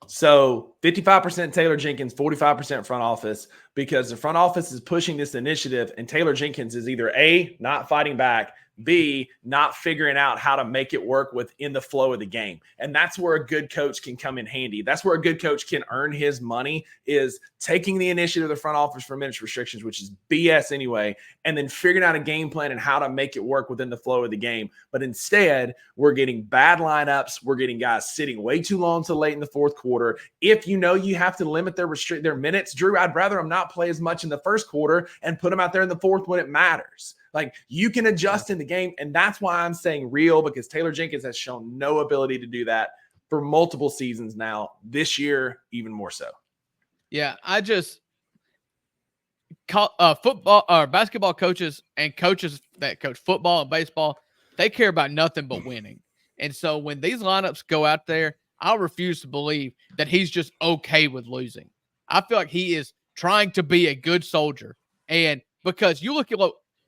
So 55% Taylor Jenkins, 45% front office, because the front office is pushing this initiative and Taylor Jenkins is either A, not fighting back, B, not figuring out how to make it work within the flow of the game. And that's where a good coach can come in handy. That's where a good coach can earn his money, is taking the initiative of the front office for minutes restrictions, which is BS anyway, and then figuring out a game plan and how to make it work within the flow of the game. But instead, we're getting bad lineups. We're getting guys sitting way too long to late in the fourth quarter. If you know you have to limit their minutes, Drew, I'd rather them not play as much in the first quarter and put them out there in the fourth when it matters. Like, you can adjust in the game, and that's why I'm saying real, because Taylor Jenkins has shown no ability to do that for multiple seasons now. This year, even more so. Yeah, I just football or basketball coaches and coaches that coach football and baseball, they care about nothing but winning. And so when these lineups go out there, I refuse to believe that he's just okay with losing. I feel like he is trying to be a good soldier. And because you look at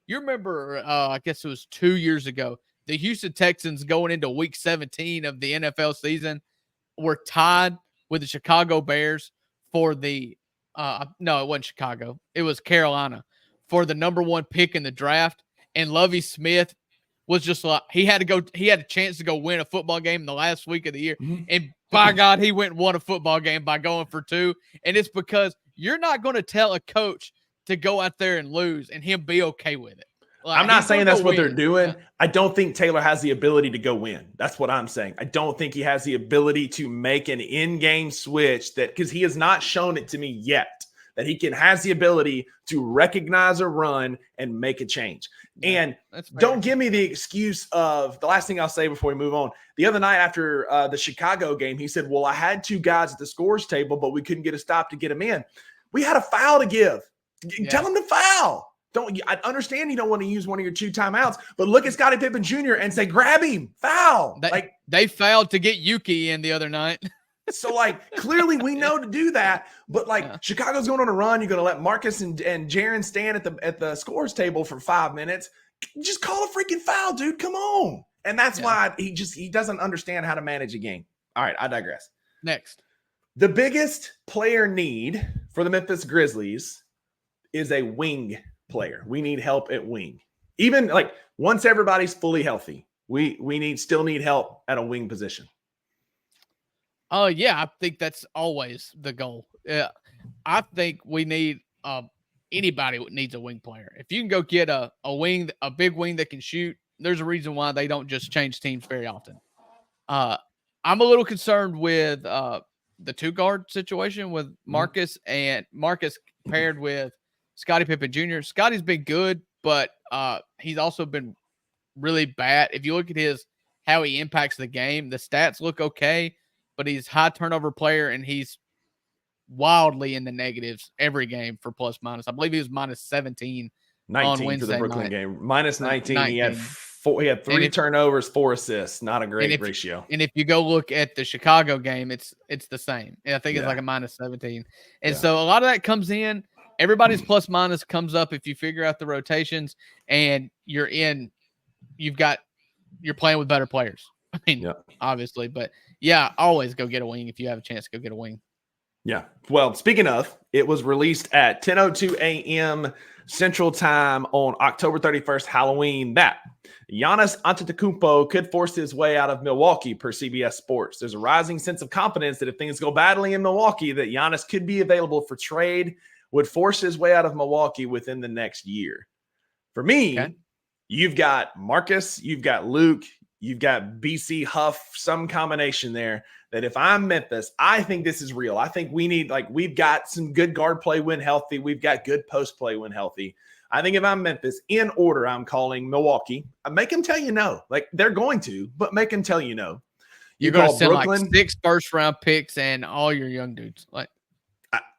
you remember, I guess it was 2 years ago, the Houston Texans going into week 17 of the NFL season were tied with the Chicago Bears for the no, it wasn't Chicago. It was Carolina for the number 1 pick in the draft. And Lovie Smith was just like, he had a chance to go win a football game in the last week of the year. Mm-hmm. And by God, he went and won a football game by going for 2. And it's because you're not going to tell a coach to go out there and lose and him be okay with it. Like, I'm not saying that's what they're doing. Yeah. I don't think Taylor has the ability to go win. That's what I'm saying. I don't think he has the ability to make an in-game switch, that because he has not shown it to me yet, that he has the ability to recognize a run and make a change. Yeah, and don't give me the excuse of, the last thing I'll say before we move on. The other night after the Chicago game, he said, well, I had 2 guys at the scores table, but we couldn't get a stop to get them in. We had a foul to give. Yeah. Tell him to foul. I understand you don't want to use one of your 2 timeouts, but look at Scottie Pippen Jr. and say, grab him, foul. They fouled to get Yuki in the other night. So, clearly we know to do that, but Chicago's going on a run. You're going to let Marcus and Jaren stand at the scores table for 5 minutes. Just call a freaking foul, dude. Come on. And that's why he doesn't understand how to manage a game. All right, I digress. Next. The biggest player need for the Memphis Grizzlies is a wing player. We need help at wing. Even once everybody's fully healthy, we still need help at a wing position. Oh, yeah, I think that's always the goal. I think we need anybody needs a wing player. If you can go get a big wing that can shoot, there's a reason why they don't just change teams very often. I'm a little concerned with the 2-guard situation with Marcus and Marcus paired with Scottie Pippen Jr. Scotty's been good, but he's also been really bad. If you look at how he impacts the game, the stats look okay, but he's high turnover player and he's wildly in the negatives every game for plus minus. I believe he was minus 17 on 19 Wednesday for the Brooklyn night. game. Minus 19. 19. He had 3 turnovers, 4 assists. Not a great ratio. And if you go look at the Chicago game, it's the same. I think it's like a minus 17. And so a lot of that comes in. Everybody's plus minus comes up if you figure out the rotations and you're playing with better players. I mean, obviously, but always go get a wing if you have a chance to go get a wing. Yeah. Well, speaking of, it was released at 10:02 a.m. Central Time on October 31st, Halloween, that Giannis Antetokounmpo could force his way out of Milwaukee per CBS Sports. There's a rising sense of confidence that if things go badly in Milwaukee, that Giannis could be available for trade, would force his way out of Milwaukee within the next year. For me, you've got Marcus, you've got Luke, you've got BC Huff, some combination there that if I'm Memphis, I think this is real. I think we've got some good guard play when healthy. We've got good post play when healthy. I think if I'm Memphis, in order, I'm calling Milwaukee. I make them tell you no. Like, they're going to, but make them tell you no. You're going to send Brooklyn, like 6 first-round picks and all your young dudes. Like,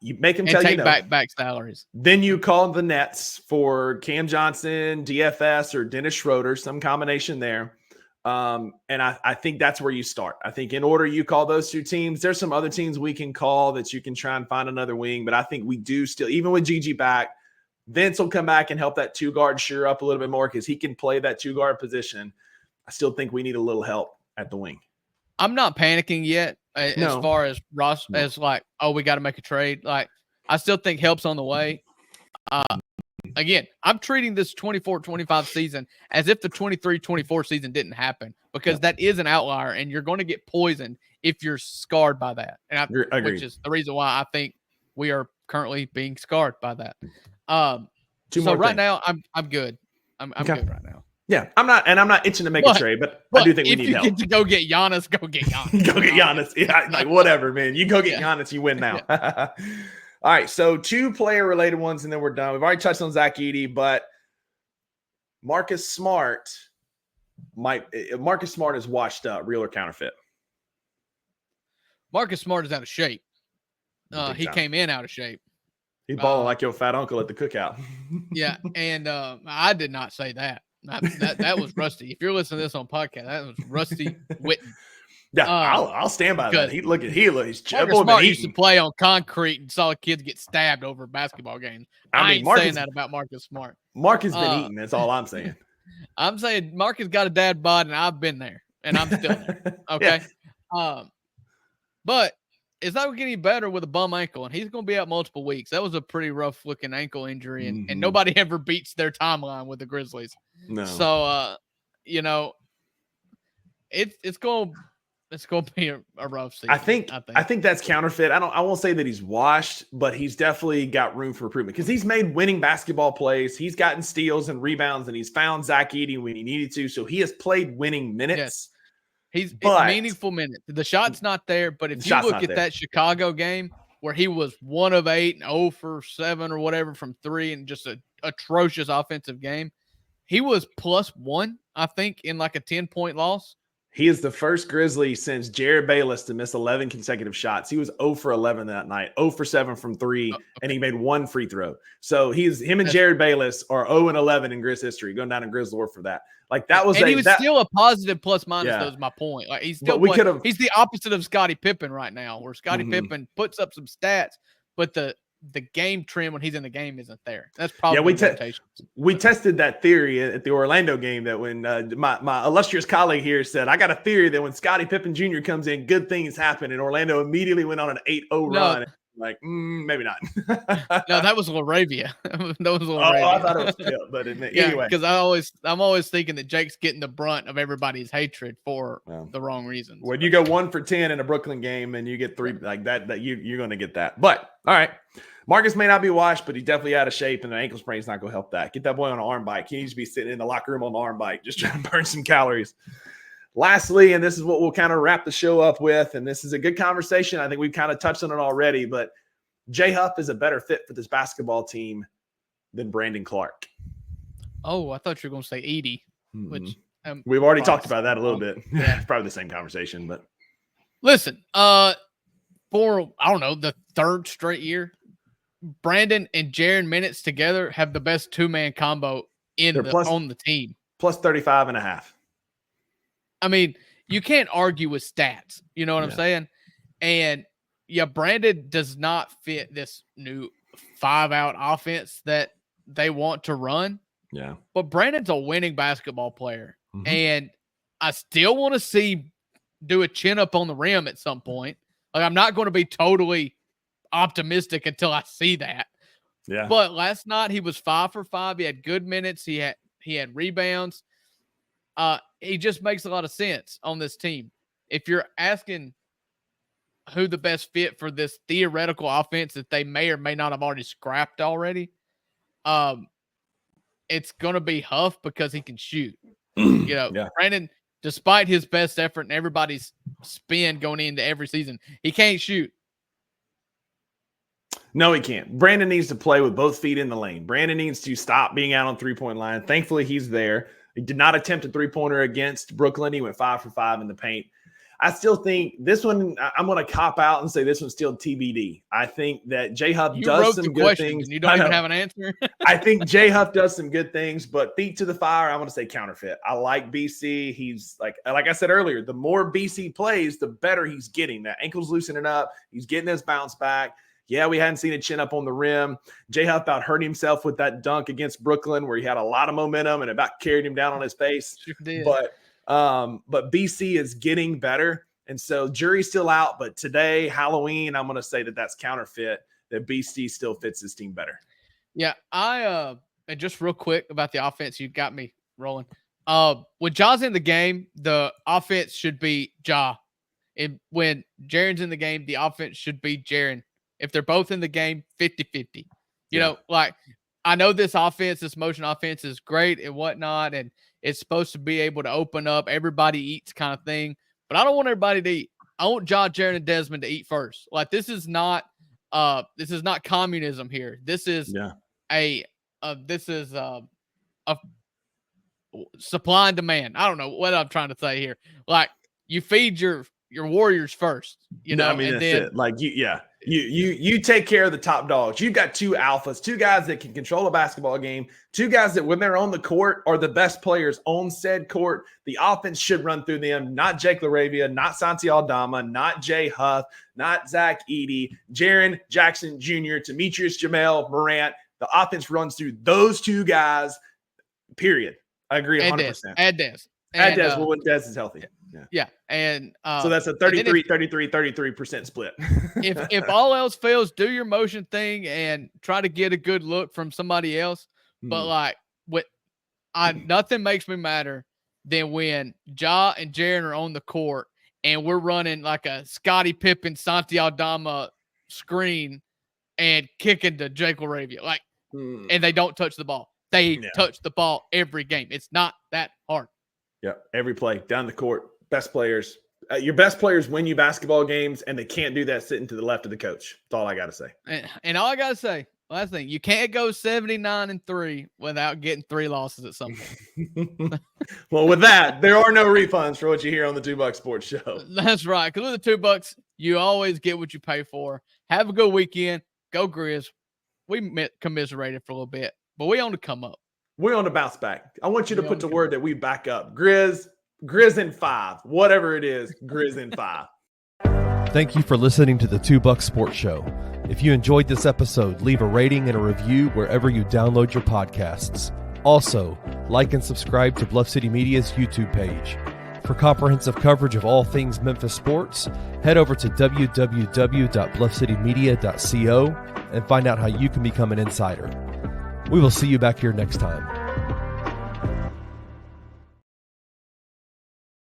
you make them tell you no. Back salaries. Then you call the Nets for Cam Johnson, DFS, or Dennis Schroeder, some combination there. And I think that's where you start. I think in order you call those 2 teams. There's some other teams we can call that you can try and find another wing, but I think we do still, even with Gigi back, Vince will come back and help that 2-guard sure up a little bit more because he can play that 2-guard position. I still think we need a little help at the wing. I'm not panicking yet as far as Ross as like, oh, we got to make a trade. Like, I still think help's on the way. Again, I'm treating this 24-25 season as if the 23-24 season didn't happen because that is an outlier and you're going to get poisoned if you're scarred by that. And which is the reason why I think we are currently being scarred by that. So right now I'm good. I'm good right now. Yeah, I'm not itching to make a trade, but I do think we need help. If you get to go get Giannis, go get Giannis. Go get Giannis. Yeah, like whatever, man. You go get Giannis, you win now. All right, so 2 player-related ones, and then we're done. We've already touched on Zach Edey, but Marcus Smart is washed up, real or counterfeit? Marcus Smart is out of shape. He came in out of shape. He's balling like your fat uncle at the cookout. Yeah, and I did not say that. That was Rusty. If you're listening to this on podcast, that was Rusty Witten. Yeah, I'll stand by that. He's Marcus Smart used to play on concrete and saw kids get stabbed over basketball games. I ain't saying that about Marcus Smart. Marcus been eating. That's all I'm saying. I'm saying Marcus got a dad bod, and I've been there, and I'm still there. Okay, but it's not going to get any better with a bum ankle, and he's going to be out multiple weeks. That was a pretty rough looking ankle injury, and nobody ever beats their timeline with the Grizzlies. No. So it's going to be a rough season. I think that's counterfeit. I won't say that he's washed, but he's definitely got room for improvement because he's made winning basketball plays. He's gotten steals and rebounds, and he's found Zach Edey when he needed to. So he has played winning minutes. Yes. He's meaningful minutes. The shot's not there, but if you look at that Chicago game where he was 1 of 8 and 0 for 7 or whatever from 3 and just an atrocious offensive game, he was +1, I think, in like a 10-point loss. He is the first Grizzly since Jared Bayless to miss 11 consecutive shots. He was 0 for 11 that night, 0 for 7 from 3, and he made 1 free throw. So him and Jared Bayless are 0 and 11 in Grizz history, going down in Grizz lore for that. Like that was, and he was still a positive plus minus. Yeah. That was my point. Like he's still he's the opposite of Scottie Pippen right now, where Scottie Pippen puts up some stats, but the game trend when he's in the game isn't there. That's probably we tested that theory at the Orlando game that when my illustrious colleague here said, I got a theory that when Scottie Pippen Jr. comes in, good things happen, and Orlando immediately went on an 8-0 run. Like, maybe not. No, that was Laravia. That was Laravia. Oh, I thought it was Phil, but anyway. Because I'm always thinking that Jake's getting the brunt of everybody's hatred for the wrong reasons. When you go 1 for 10 in a Brooklyn game and you get 3 like that you're going to get that. But all right, Marcus may not be washed, but he's definitely out of shape, and an ankle sprain is not going to help that. Get that boy on an arm bike. He needs to be sitting in the locker room on the arm bike, just trying to burn some calories. Lastly, and this is what we'll kind of wrap the show up with, and this is a good conversation. I think we've kind of touched on it already, but Jay Huff is a better fit for this basketball team than Brandon Clark. Oh, I thought you were going to say Edey, which we've already talked about that a little bit. Yeah, it's probably the same conversation, but listen, for, I don't know, the third straight year, Brandon and Jaren minutes together have the best two-man combo on the team. Plus 35.5. I mean, you can't argue with stats. You know what I'm saying? And, Brandon does not fit this new 5-out offense that they want to run. Yeah. But Brandon's a winning basketball player. Mm-hmm. And I still want to see do a chin up on the rim at some point. Like, I'm not going to be totally optimistic until I see that. Yeah. But last night he was 5 for 5. He had good minutes. He had rebounds. He just makes a lot of sense on this team. If you're asking who the best fit for this theoretical offense that they may or may not have already scrapped already, it's going to be Huff because he can shoot. Brandon, despite his best effort and everybody's spin going into every season, he can't shoot. No, he can't. Brandon needs to play with both feet in the lane. Brandon needs to stop being out on three-point line. Thankfully, he's there. He did not attempt a three-pointer against Brooklyn. He went 5 for 5 in the paint. I still think this one, I'm going to cop out and say this one's still TBD. I think that J Huff does some good things. And you don't even have an answer. I think J Huff does some good things, but feet to the fire, I'm going to say Counterfeit. I like BC. He's like I said earlier, the more BC plays, the better he's getting. That ankle's loosening up. He's getting his bounce back. Yeah, we hadn't seen a chin up on the rim. J Huff about hurt himself with that dunk against Brooklyn where he had a lot of momentum and about carried him down on his face. Sure did. But BC is getting better. And so jury's still out. But today, Halloween, I'm going to say that that's Counterfeit, that BC still fits his team better. Yeah, and just real quick about the offense, you got me rolling. When Ja's in the game, the offense should be Ja. And when Jaren's in the game, the offense should be Jaren. If they're both in the game, 50-50. You know, like, I know this motion offense is great and whatnot, and it's supposed to be able to open up, everybody eats kind of thing. But I don't want everybody to eat. I want Ja, Jaren, and Desmond to eat first. Like, this is not communism here. This is a supply and demand. I don't know what I'm trying to say here. Like, you feed your warriors first, you know. I mean, and that's then, it. Like, you take care of the top dogs. You've got two alphas, two guys that can control a basketball game, two guys that when they're on the court are the best players on said court. The offense should run through them, not Jake LaRavia, not Santi Aldama, not Jay Huff, not Zach Edey, Jaren Jackson Jr., Demetrius Jamel, Morant. The offense runs through those two guys, period. I agree 100%. Add Des. Well, when Des is healthy. Yeah. And so that's a 33% split. if all else fails, do your motion thing and try to get a good look from somebody else. But nothing makes me madder than when Ja and Jaren are on the court and we're running like a Scottie Pippen, Santi Aldama screen and kicking to Jake LaRavia. Like, and they don't touch the ball. They touch the ball every game. It's not that hard. Yeah, every play down the court. Best players. Your best players win you basketball games, and they can't do that sitting to the left of the coach. That's all I got to say. And all I got to say, last thing, you can't go 79-3 without getting 3 losses at some point. Well, with that, there are no refunds for what you hear on the $2 Sports Show. That's right. Because with the $2, you always get what you pay for. Have a good weekend. Go Grizz. We commiserated for a little bit, but we on to come up. We're on to bounce back. I want you to put the word that we back up. Grizz in 5. Whatever it is, Grizz in 5. Thank you for listening to the $2 Sports Show. If you enjoyed this episode, leave a rating and a review wherever you download your podcasts. Also, like and subscribe to Bluff City Media's YouTube page. For comprehensive coverage of all things Memphis sports, head over to www.bluffcitymedia.co and find out how you can become an insider. We will see you back here next time.